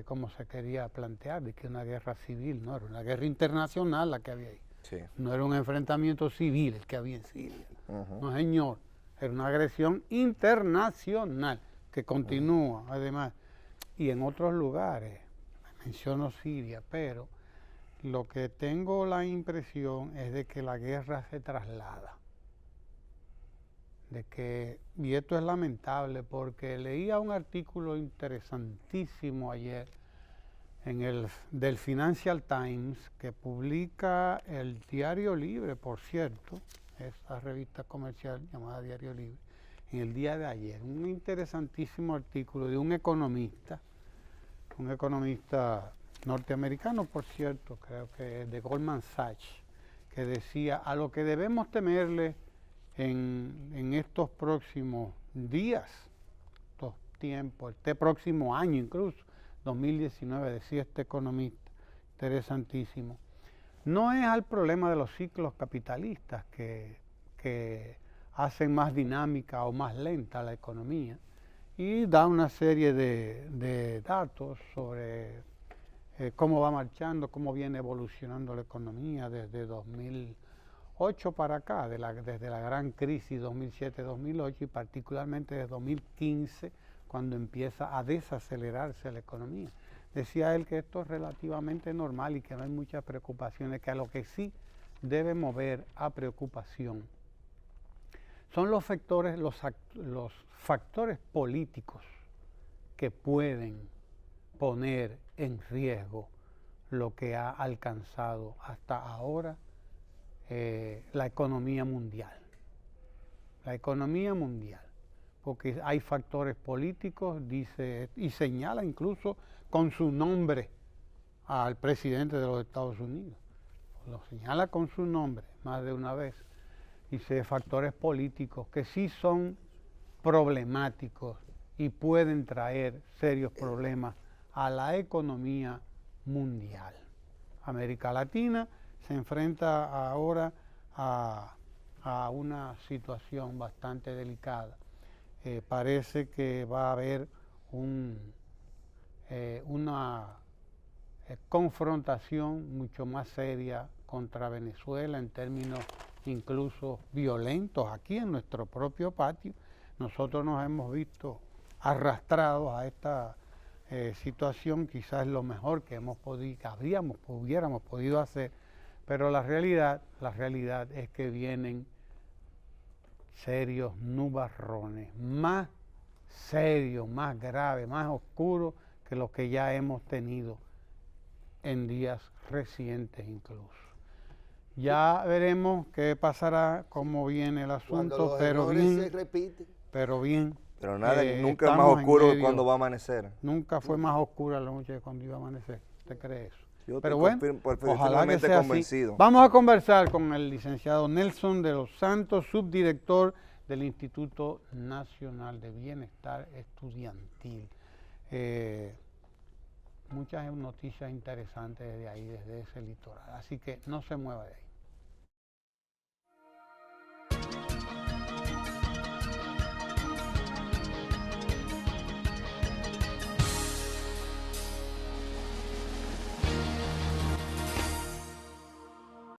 como se quería plantear, de que una guerra civil, no, era una guerra internacional la que había ahí, Sí. no era un enfrentamiento civil el que había en Siria, Ujú. no señor, era una agresión internacional que continúa además, y en otros lugares, menciono Siria, pero lo que tengo la impresión es de que la guerra se traslada. Y esto es lamentable porque leía un artículo interesantísimo ayer del Financial Times que publica el Diario Libre, por cierto, esa revista comercial llamada Diario Libre, en el día de ayer. Un interesantísimo artículo de un economista norteamericano, por cierto, creo que de Goldman Sachs, que decía, a lo que debemos temerle en estos próximos días, estos tiempos, este próximo año incluso, 2019, decía este economista, interesantísimo, no es al problema de los ciclos capitalistas que hacen más dinámica o más lenta la economía, y da una serie de datos sobre cómo va marchando, cómo viene evolucionando la economía desde 2008 para acá, desde la gran crisis 2007-2008 y particularmente desde 2015, cuando empieza a desacelerarse la economía. Decía él que esto es relativamente normal y que no hay muchas preocupaciones, que a lo que sí debe mover a preocupación son los factores políticos que pueden poner en riesgo lo que ha alcanzado hasta ahora la economía mundial. La economía mundial, porque hay factores políticos, dice, y señala incluso con su nombre al presidente de los Estados Unidos. Lo señala con su nombre más de una vez. Dice factores políticos que sí son problemáticos y pueden traer serios problemas a la economía mundial. América Latina se enfrenta ahora a una situación bastante delicada. Parece que va a haber una confrontación mucho más seria contra Venezuela en términos incluso violentos aquí en nuestro propio patio. Nosotros nos hemos visto arrastrados a esta situación, quizás lo mejor que hubiéramos podido hacer, pero la realidad es que vienen serios nubarrones, más serios, más graves, más oscuros que los que ya hemos tenido en días recientes incluso. Ya veremos qué pasará, cómo viene el asunto, pero bien, se repiten. pero bien. Pero nada, nunca es más estamos en oscuro que medio. cuando va a amanecer. Nunca fue más oscura la noche que cuando iba a amanecer. ¿Usted cree eso? Yo Pero estoy bueno, ojalá que firmemente sea convencido. así. Vamos a conversar con el licenciado Nelson de los Santos, subdirector del Instituto Nacional de Bienestar Estudiantil. Muchas noticias interesantes desde ahí, desde ese litoral. Así que no se mueva de ahí.